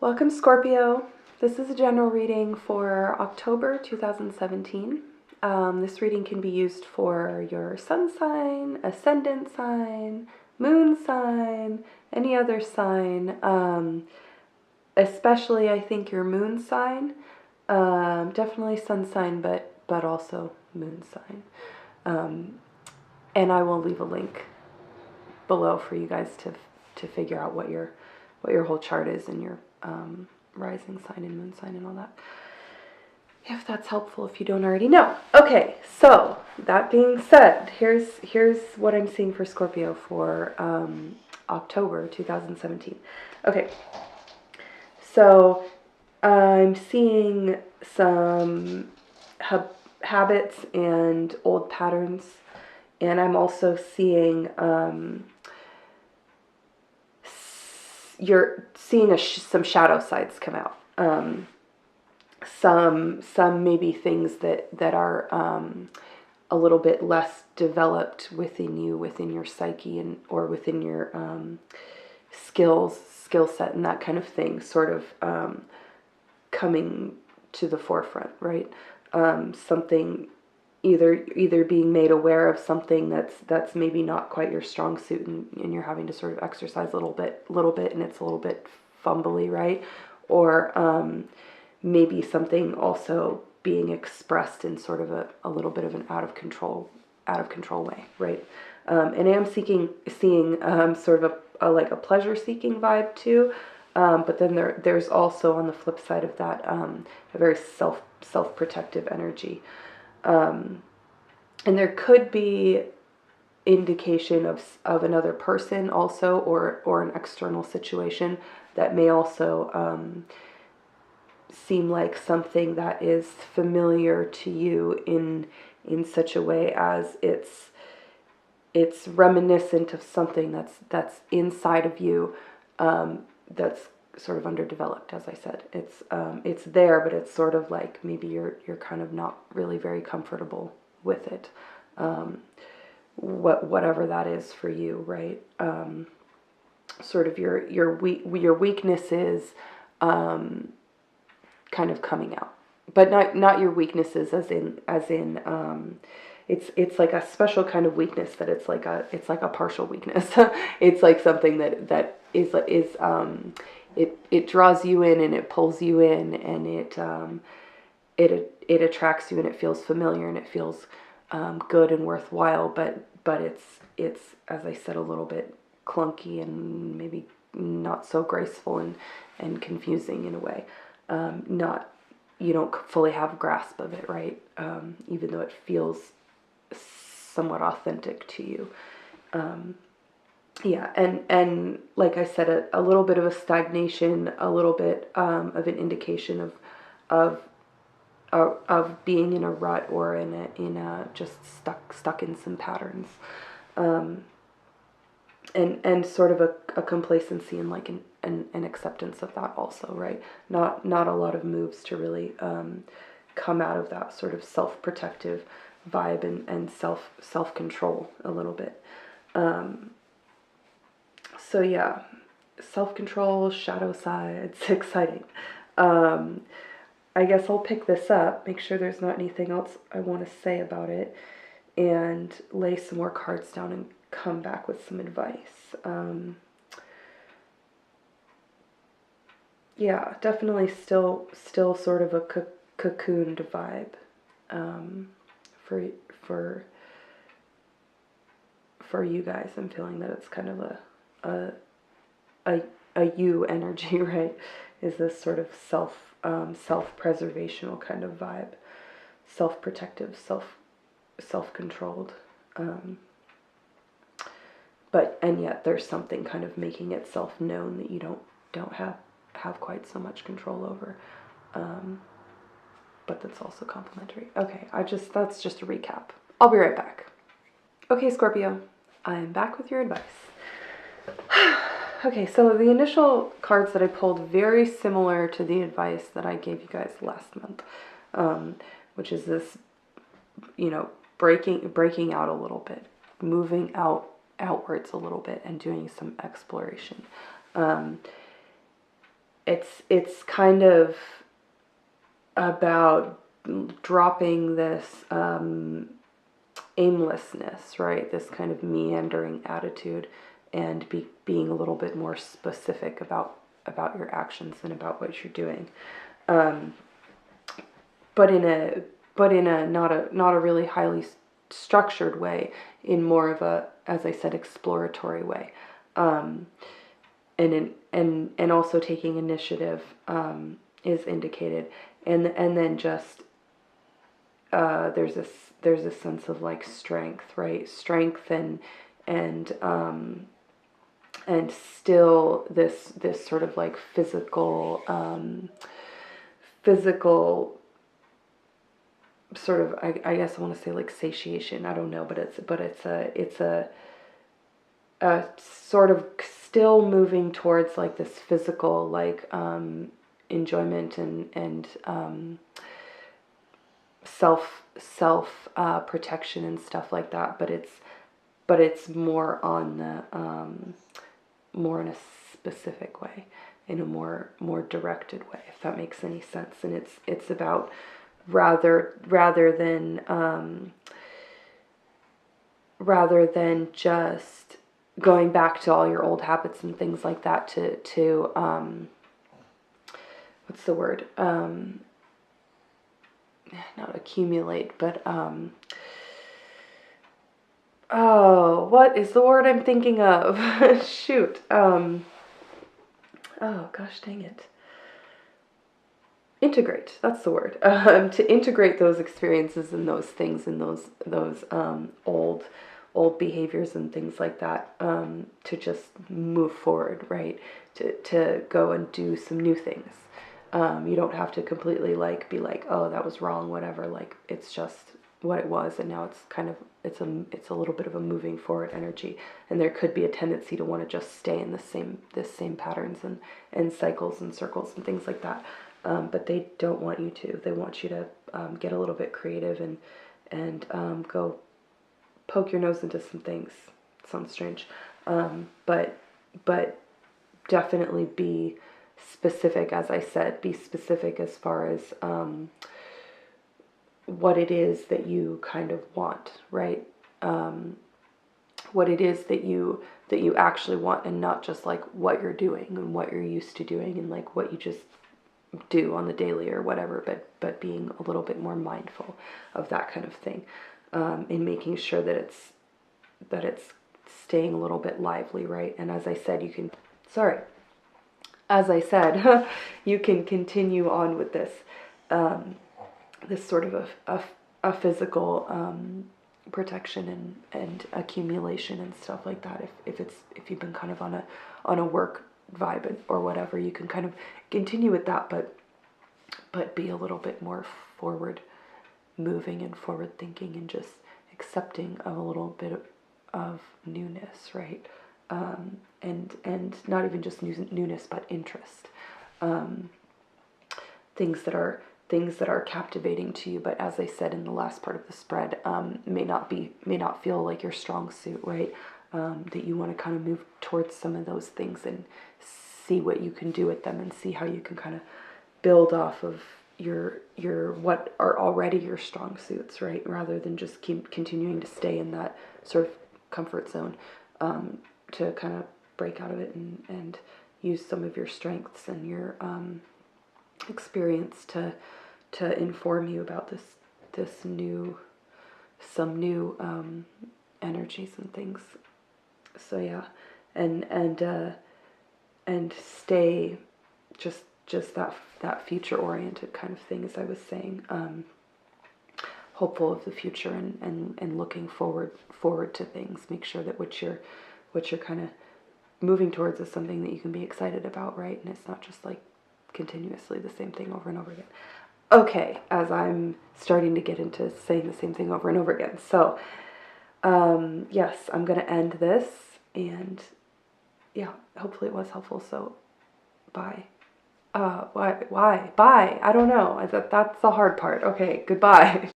Welcome, Scorpio. This is a general reading for October 2017. This reading can be used for your sun sign, ascendant sign, moon sign, any other sign, especially I think your moon sign, definitely sun sign, but also moon sign. And I will leave a link below for you guys to figure out what your whole chart is and your rising sign and moon sign and all that, if that's helpful, if you don't already know. Okay, so that being said, here's what I'm seeing for Scorpio for October 2017. Okay, so I'm seeing some habits and old patterns, and I'm also seeing you're seeing some shadow sides come out. Some maybe things that are a little bit less developed within you, within your psyche, and or within your skill set and that kind of thing, sort of coming to the forefront, right? Something either being made aware of something that's maybe not quite your strong suit, and you're having to sort of exercise a little bit, and it's a little bit fumbly, right? Or maybe something also being expressed in sort of a little bit of an out of control way, right? And I am seeing sort of like a pleasure seeking vibe too, but then there's also on the flip side of that a very self protective energy. And there could be indication of another person also, or an external situation that may also seem like something that is familiar to you in such a way as it's reminiscent of something that's inside of you, that's sort of underdeveloped. As I said, it's there, but it's sort of like maybe you're kind of not really very comfortable with it, whatever that is for you, right? Sort of your weaknesses kind of coming out, but not your weaknesses as in it's like a special kind of weakness that it's like a partial weakness. It's like something that is it draws you in and it pulls you in, and it attracts you, and it feels familiar, and it feels good and worthwhile, but it's as I said, a little bit clunky and maybe not so graceful and confusing in a way. You don't fully have a grasp of it, right? Even though it feels somewhat authentic to you. Yeah, and like I said, a little bit of a stagnation, a little bit of an indication of being in a rut, or in a just stuck in some patterns, and sort of a complacency and like an acceptance of that also, right? Not a lot of moves to really come out of that sort of self-protective vibe and self-control a little bit. So yeah, self-control, shadow sides, exciting. I guess I'll pick this up, make sure there's not anything else I want to say about it, and lay some more cards down and come back with some advice. Yeah, definitely still sort of a cocooned vibe for you guys. I'm feeling that it's kind of a you energy, right? Is this sort of self-preservational kind of vibe, self-protective, self-controlled, and yet there's something kind of making itself known that you don't have quite so much control over, but that's also complementary. Okay, that's just a recap. I'll be right back. Okay, Scorpio, I'm back with your advice. Okay, so the initial cards that I pulled, very similar to the advice that I gave you guys last month, which is this, breaking out a little bit. moving outwards a little bit and doing some exploration. It's kind of about dropping this aimlessness, right? This kind of meandering attitude, and being a little bit more specific about your actions and about what you're doing. But in a not a really highly structured way, in more of a, as I said, exploratory way. And also taking initiative is indicated, and then just there's a sense of like strength, right? Strength and still this sort of like physical sort of, I guess I want to say like satiation. I don't know, but it's a sort of still moving towards like this physical like enjoyment and self protection and stuff like that. But it's more on the more in a specific way, in a more directed way, if that makes any sense. And it's about rather than just going back to all your old habits and things like that to what's the word, not accumulate, but oh, what is the word I'm thinking of? Shoot. Oh gosh, dang it. Integrate. That's the word. To integrate those experiences and those things and those old behaviors and things like that, to just move forward, right? To go and do some new things. You don't have to completely like be like, oh, that was wrong, whatever. Like, it's just what it was, and now it's kind of it's a little bit of a moving forward energy, and there could be a tendency to want to just stay in the same patterns and cycles and circles and things like that. But they don't want you to. They want you to get a little bit creative and go poke your nose into some things. Sounds strange, but definitely be specific. As I said, be specific as far as what it is that you kind of want, right? What it is that you actually want, and not just like what you're doing and what you're used to doing and like what you just do on the daily or whatever, but being a little bit more mindful of that kind of thing, and making sure that it's staying a little bit lively, right? And as I said, you can continue on with this this sort of a physical protection and accumulation and stuff like that. If you've been kind of on a work vibe or whatever, you can kind of continue with that, but be a little bit more forward moving and forward thinking and just accepting of a little bit of newness, right? And not even just newness, but interest. Things that are captivating to you, but as I said in the last part of the spread, may not feel like your strong suit, right? That you want to kind of move towards some of those things and see what you can do with them, and see how you can kind of build off of your what are already your strong suits, right? Rather than just keep continuing to stay in that sort of comfort zone, to kind of break out of it and use some of your strengths and your experience to inform you about some new energies and things. So yeah, and stay just that future oriented kind of thing, as I was saying, hopeful of the future and looking forward to things. Make sure that what you're kind of moving towards is something that you can be excited about, right? And it's not just like continuously the same thing over and over again. Okay, as I'm starting to get into saying the same thing over and over again. So, yes, I'm going to end this, and yeah, hopefully it was helpful. So, bye. Why? Bye. I don't know. That's the hard part. Okay, goodbye.